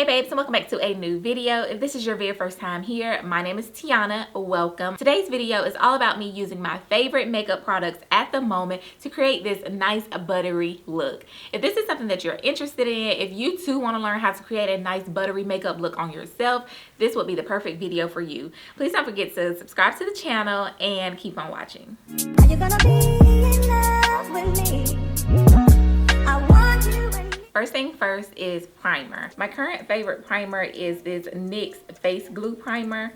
Hey babes, and welcome back to a new video. If this is your very first time here, my name is Tiana. Welcome. Today's video is all about me using my favorite makeup products at the moment to create this nice buttery look. If this is something that you're interested in, if you too want to learn how to create a nice buttery makeup look on yourself, this would be the perfect video for you. Please don't forget to subscribe to the channel and keep on watching. Are you gonna be in love with me? I want you and First thing first is primer. My current favorite primer is this NYX Face Glue Primer.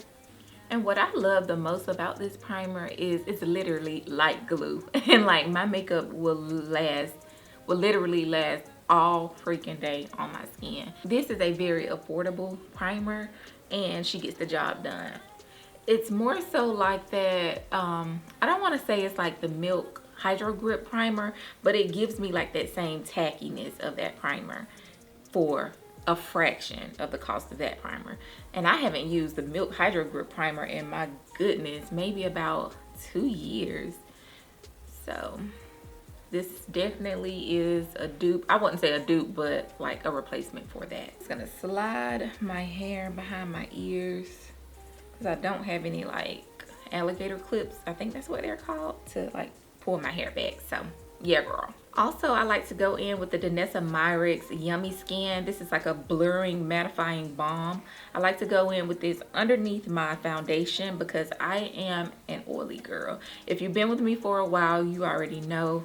And what I love the most about this primer is it's literally like glue. And like my makeup will literally last all freaking day on my skin. This is a very affordable primer and she gets the job done. It's more so like that, I don't want to say it's like the Milk Hydro Grip Primer, but it gives me like that same tackiness of that primer for a fraction of the cost of that primer. And I haven't used the Milk Hydro Grip Primer in, my goodness, maybe about 2 years. So this definitely is a dupe. I wouldn't say a dupe, but like a replacement for that. It's gonna slide my hair behind my ears because I don't have any like alligator clips, I think that's what they're called, to like pull my hair back. So yeah, girl. Also, I like to go in with the DANESSA MYRICKS Yummy Skin. This is like a blurring mattifying balm. I like to go in with this underneath my foundation because I am an oily girl. If you've been with me for a while, you already know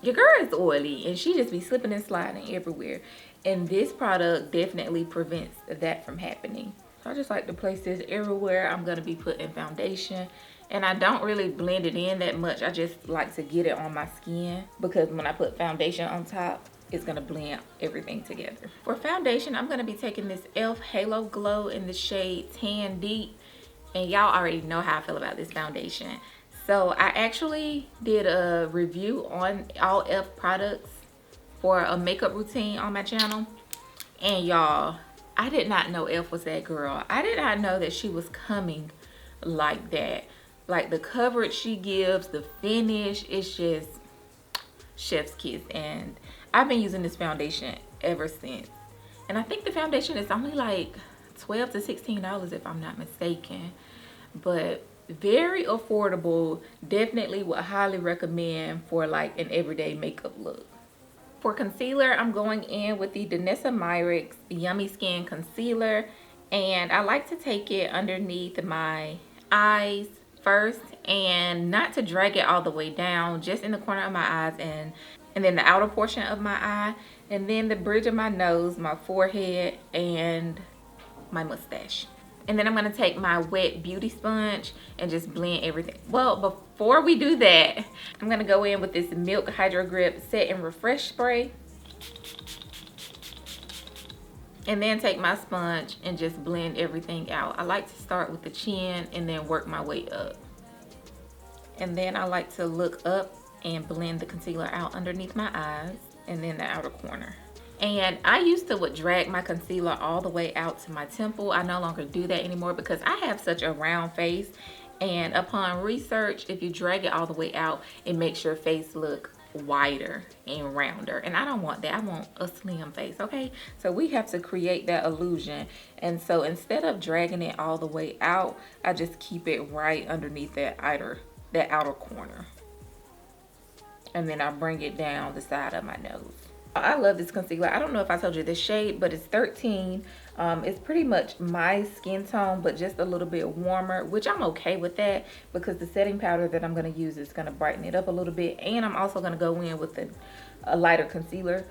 your girl is oily and she just be slipping and sliding everywhere. And this product definitely prevents that from happening. So I just like to place this everywhere I'm gonna be putting foundation. And I don't really blend it in that much. I just like to get it on my skin because when I put foundation on top, it's gonna blend everything together. For foundation, I'm gonna be taking this e.l.f. Halo Glow in the shade Tan Deep. And y'all already know how I feel about this foundation. So I actually did a review on all e.l.f. products for a makeup routine on my channel. And y'all, I did not know e.l.f. was that girl. I did not know that she was coming like that. Like the coverage she gives, the finish, it's just chef's kiss. And I've been using this foundation ever since. And I think the foundation is only like $12 to $16 if I'm not mistaken. But very affordable. Definitely would highly recommend for like an everyday makeup look. For concealer, I'm going in with the DANESSA MYRICKS Yummy Skin Concealer. And I like to take it underneath my eyes first, and not to drag it all the way down, just in the corner of my eyes and then the outer portion of my eye, and then the bridge of my nose, my forehead, and my mustache. And then I'm going to take my wet beauty sponge and just blend everything. Well, before we do that, I'm going to go in with this Milk Hydro Grip Set and Refresh Spray. And then take my sponge and just blend everything out. I like to start with the chin and then work my way up. And then I like to look up and blend the concealer out underneath my eyes and then the outer corner. And I used to drag my concealer all the way out to my temple. I no longer do that anymore because I have such a round face. And upon research, if you drag it all the way out, it makes your face look wider and rounder, and I don't want that. I want a slim face, okay? So we have to create that illusion. And so instead of dragging it all the way out, I just keep it right underneath that outer corner, and then I bring it down the side of my nose. I love this concealer. I don't know if I told you the shade, but it's 13. It's pretty much my skin tone, but just a little bit warmer, which I'm okay with that because the setting powder that I'm going to use is going to brighten it up a little bit. And I'm also going to go in with a lighter concealer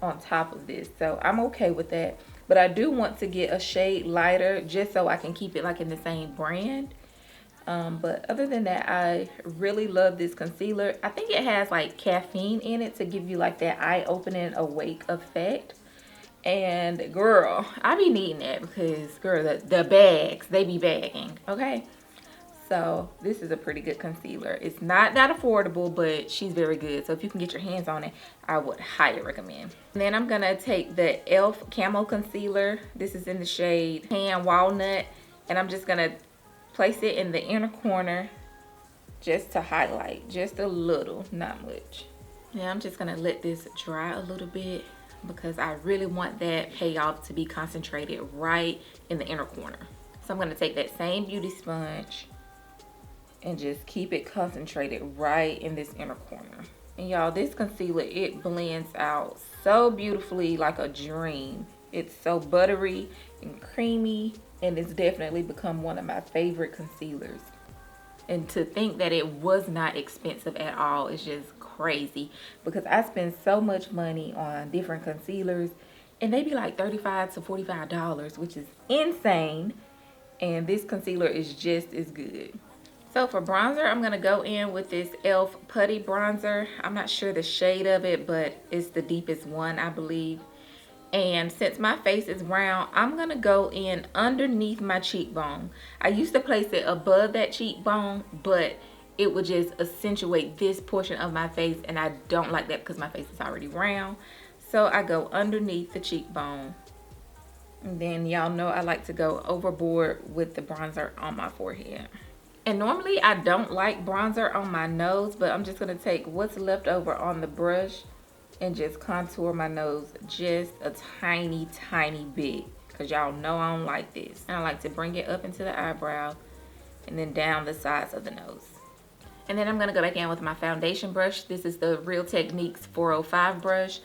on top of this. So I'm okay with that. But I do want to get a shade lighter just so I can keep it like in the same brand. But other than that, I really love this concealer. I think it has like caffeine in it to give you like that eye-opening awake effect. And girl, I be needing that because girl, the bags, they be bagging, okay? So this is a pretty good concealer. It's not that affordable, but she's very good. So if you can get your hands on it, I would highly recommend. And then I'm gonna take the e.l.f. Camo Concealer. This is in the shade Tan Walnut. And I'm just gonna place it in the inner corner just to highlight, just a little, not much. Now I'm just gonna let this dry a little bit because I really want that payoff to be concentrated right in the inner corner. So I'm going to take that same beauty sponge and just keep it concentrated right in this inner corner. And y'all, this concealer, it blends out so beautifully like a dream. It's so buttery and creamy, and it's definitely become one of my favorite concealers. And to think that it was not expensive at all is just crazy, because I spend so much money on different concealers and they be like $35 to $45, which is insane. And this concealer is just as good. So for bronzer, I'm gonna go in with this e.l.f. Putty Bronzer. I'm not sure the shade of it, but it's the deepest one, I believe. And since my face is round, I'm gonna go in underneath my cheekbone. I used to place it above that cheekbone, but it would just accentuate this portion of my face, and I don't like that because my face is already round. So I go underneath the cheekbone. And then y'all know I like to go overboard with the bronzer on my forehead. And normally I don't like bronzer on my nose, but I'm just gonna take what's left over on the brush and just contour my nose just a tiny bit, because y'all know I don't like this. And I like to bring it up into the eyebrow and then down the sides of the nose. And then I'm gonna go back in with my foundation brush. This is the Real Techniques 405 brush,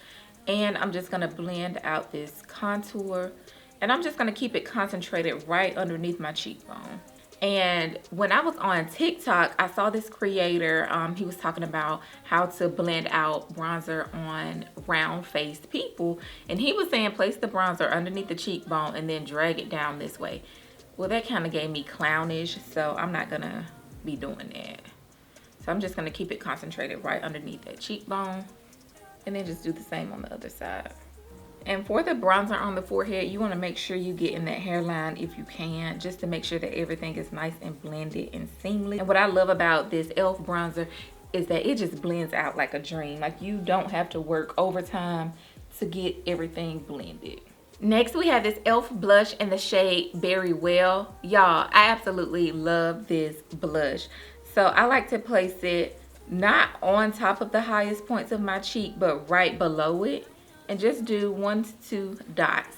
and I'm just gonna blend out this contour, and I'm just gonna keep it concentrated right underneath my cheekbone. And when I was on TikTok, I saw this creator, he was talking about how to blend out bronzer on round faced people. And he was saying place the bronzer underneath the cheekbone and then drag it down this way. Well, that kind of gave me clownish, so I'm not gonna be doing that. So I'm just gonna keep it concentrated right underneath that cheekbone, and then just do the same on the other side. And for the bronzer on the forehead, you want to make sure you get in that hairline if you can, just to make sure that everything is nice and blended and seamless. And what I love about this e.l.f. bronzer is that it just blends out like a dream. Like, you don't have to work overtime to get everything blended. Next, we have this e.l.f. blush in the shade Very Well. Y'all, I absolutely love this blush. So I like to place it not on top of the highest points of my cheek, but right below it, and just do 1 to 2 dots.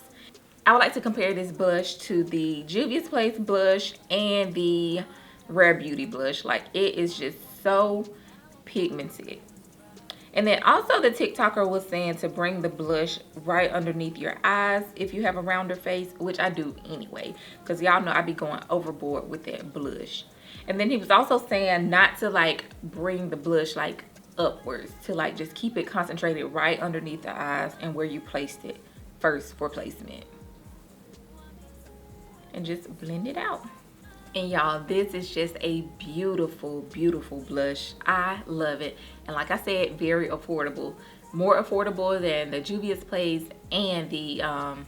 I would like to compare this blush to the Juvia's Place blush and the Rare Beauty blush. Like, it is just so pigmented. And then also the TikToker was saying to bring the blush right underneath your eyes if you have a rounder face, which I do anyway, because y'all know I be going overboard with that blush. And then he was also saying not to like bring the blush like upwards, to like just keep it concentrated right underneath the eyes and where you placed it first for placement, and just blend it out. And y'all, this is just a beautiful blush. I love it. And like I said, very affordable, more affordable than the Juvia's Place, and the and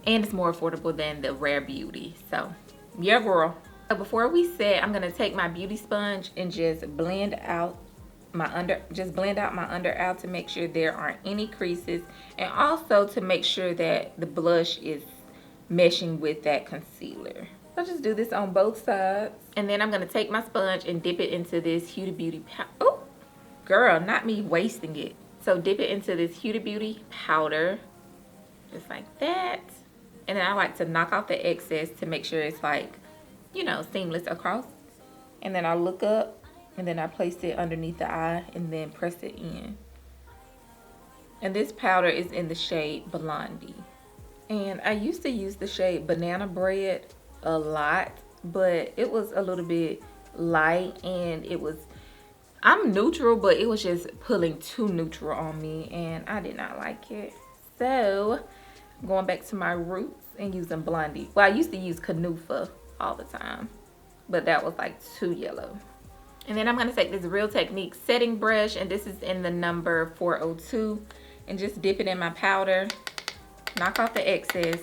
it's more affordable than the Rare Beauty. So yeah, girl. So before we set, I'm gonna take my beauty sponge and just blend out my under eye to make sure there aren't any creases, and also to make sure that the blush is meshing with that concealer. I'll just do this on both sides. And then I'm gonna take my sponge and dip it into this Huda Beauty powder. Oh, girl, not me wasting it. So dip it into this Huda Beauty powder, just like that. And then I like to knock off the excess to make sure it's like, you know, seamless across. And then I look up, and then I place it underneath the eye and then press it in. And this powder is in the shade Blondie. And I used to use the shade Banana Bread a lot, but it was a little bit light, and it was, I'm neutral, but it was just pulling too neutral on me, and I did not like it. So I'm going back to my roots and using Blondie. Well, I used to use Canufa all the time, but that was like too yellow. And then I'm going to take this Real Techniques setting brush, and this is in the number 402, and just dip it in my powder, knock off the excess,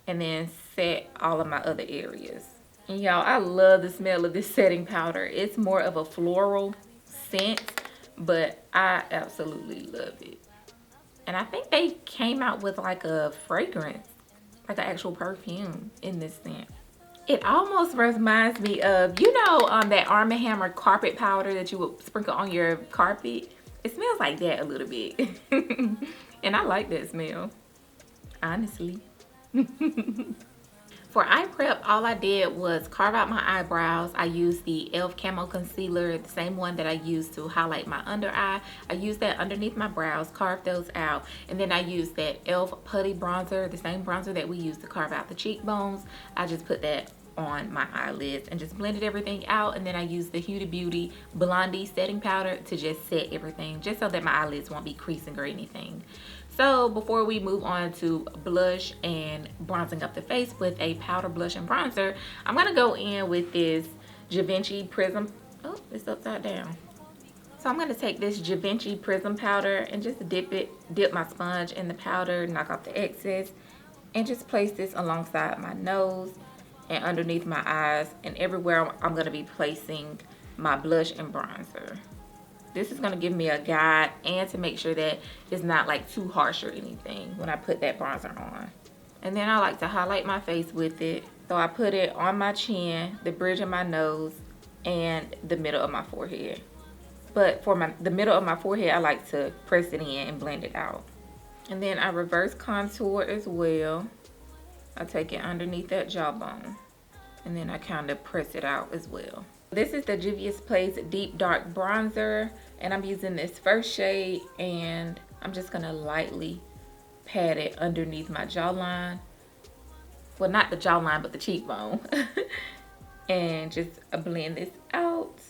and then set all of my other areas. And y'all, I love the smell of this setting powder. It's more of a floral scent, but I absolutely love it. And I think they came out with like a fragrance, like an actual perfume in this scent. It almost reminds me of, you know, that Arm & Hammer carpet powder that you would sprinkle on your carpet. It smells like that a little bit. And I like that smell, honestly. For eye prep, all I did was carve out my eyebrows. I used the e.l.f. Camo Concealer, the same one that I used to highlight my under eye. I used that underneath my brows, carved those out. And then I used that e.l.f. Putty Bronzer, the same bronzer that we used to carve out the cheekbones. I just put that on my eyelids and just blended everything out. And then I used the Huda Beauty Blondie setting powder to just set everything, just so that my eyelids won't be creasing or anything. So before we move on to blush and bronzing up the face with a powder blush and bronzer, I'm gonna go in with this Givenchy Prism. Oh, it's upside down. So I'm gonna take this Givenchy Prism powder and just dip my sponge in the powder, knock off the excess, and just place this alongside my nose and underneath my eyes and everywhere I'm gonna be placing my blush and bronzer. This is going to give me a guide and to make sure that it's not like too harsh or anything when I put that bronzer on. And then I like to highlight my face with it. So I put it on my chin, the bridge of my nose, and the middle of my forehead. But for the middle of my forehead, I like to press it in and blend it out. And then I reverse contour as well. I take it underneath that jawbone. And then I kind of press it out as well. This is the Juvia's Place Deep Dark Bronzer, and I'm using this first shade, and I'm just gonna lightly pat it underneath my jawline. Well, not the jawline, but the cheekbone. And just blend this out.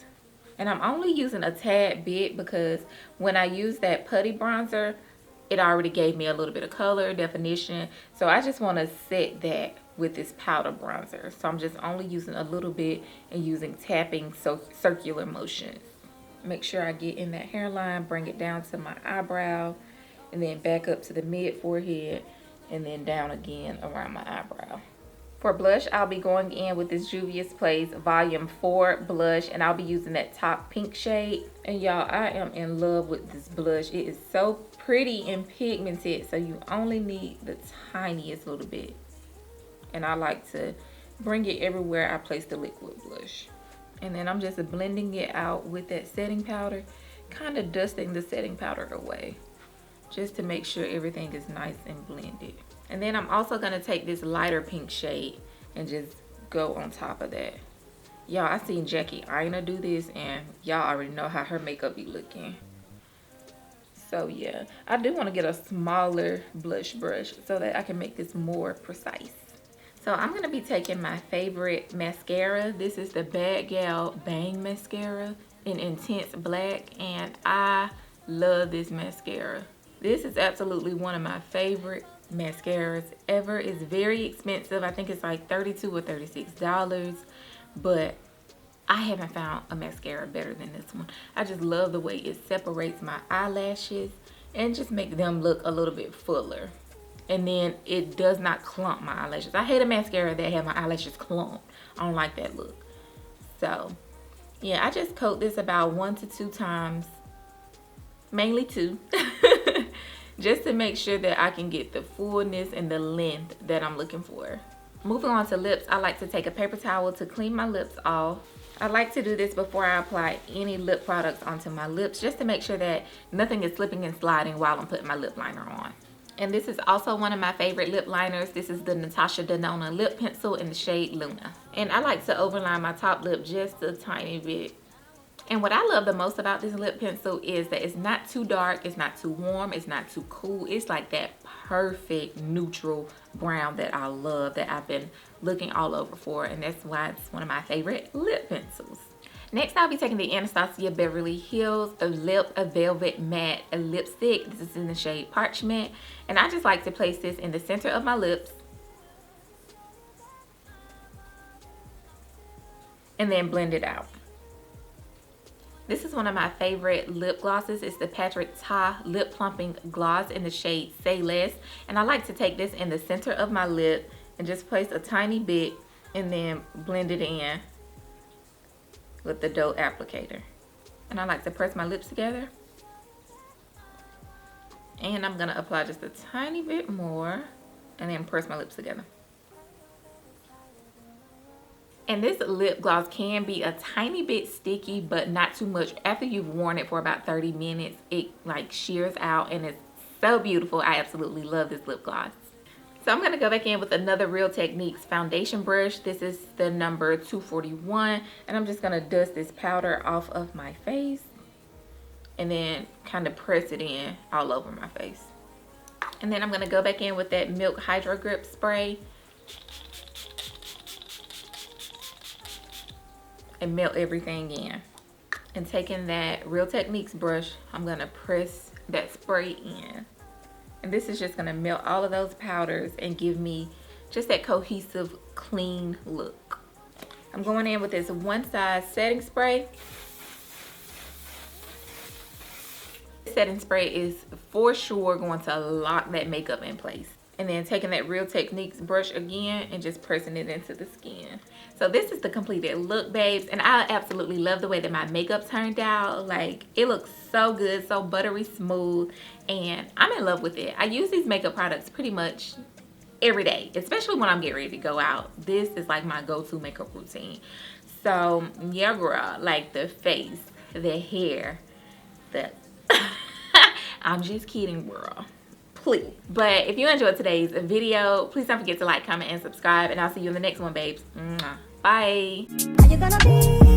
And I'm only using a tad bit because when I use that putty bronzer, it already gave me a little bit of color, definition. So I just wanna set that with this powder bronzer. So I'm just only using a little bit and using tapping, so circular motions. Make sure I get in that hairline, bring it down to my eyebrow, and then back up to the mid forehead, and then down again around my eyebrow. For blush, I'll be going in with this Juvia's Place Volume 4 blush, and I'll be using that top pink shade. And y'all, I am in love with this blush. It is so pretty and pigmented, so you only need the tiniest little bit. And I like to bring it everywhere I place the liquid blush. And then I'm just blending it out with that setting powder, kind of dusting the setting powder away, just to make sure everything is nice and blended. And then I'm also gonna take this lighter pink shade and just go on top of that. Y'all, I seen Jackie Aina do this, and y'all already know how her makeup be looking. So yeah, I do want to get a smaller blush brush so that I can make this more precise. So I'm going to be taking my favorite mascara. This is the Bad Gal Bang Mascara in Intense Black, and I love this mascara. This is absolutely one of my favorite mascaras ever. It's very expensive. I think it's like $32 or $36, but I haven't found a mascara better than this one. I just love the way it separates my eyelashes and just make them look a little bit fuller. And then it does not clump my eyelashes. I hate a mascara that have my eyelashes clumped. I don't like that look. So yeah, I just coat this about 1 to 2 times, mainly 2, just to make sure that I can get the fullness and the length that I'm looking for. Moving on to lips, I like to take a paper towel to clean my lips off. I like to do this before I apply any lip products onto my lips, just to make sure that nothing is slipping and sliding while I'm putting my lip liner on. And this is also one of my favorite lip liners. This is the Natasha Denona lip pencil in the shade Luna. And I like to overline my top lip just a tiny bit. And what I love the most about this lip pencil is that it's not too dark, it's not too warm, it's not too cool. It's like that perfect neutral brown that I love, that I've been looking all over for. And that's why it's one of my favorite lip pencils. Next, I'll be taking the Anastasia Beverly Hills Lip Velvet Matte Lipstick. This is in the shade Parchment. And I just like to place this in the center of my lips. And then blend it out. This is one of my favorite lip glosses. It's the Patrick Ta Lip Plumping Gloss in the shade Say Less. And I like to take this in the center of my lip and just place a tiny bit and then blend it in with the dough applicator. And I like to press my lips together. And I'm gonna apply just a tiny bit more and then press my lips together. And this lip gloss can be a tiny bit sticky, but not too much. After you've worn it for about 30 minutes, it like shears out and it's So beautiful. I absolutely love this lip gloss. So I'm going to go back in with another Real Techniques foundation brush. This is the number 241. And I'm just going to dust this powder off of my face. And then kind of press it in all over my face. And then I'm going to go back in with that Milk Hydro Grip spray. And melt everything in. And taking that Real Techniques brush, I'm going to press that spray in. And this is just going to melt all of those powders and give me just that cohesive, clean look. I'm going in with this One Size setting spray. This setting spray is for sure going to lock that makeup in place. And then taking that Real Techniques brush again and just pressing it into the skin. So this is the completed look, babes, and I absolutely love the way that my makeup turned out. Like, it looks so good, so buttery smooth, and I'm in love with it. I use these makeup products pretty much every day, especially when I'm getting ready to go out. This is like my go-to makeup routine. So yeah, girl, like the face, the hair, the I'm just kidding, girl. Please. But if you enjoyed today's video, please don't forget to like, comment, and subscribe. And I'll see you in the next one, babes. Mwah. Bye. Are you gonna be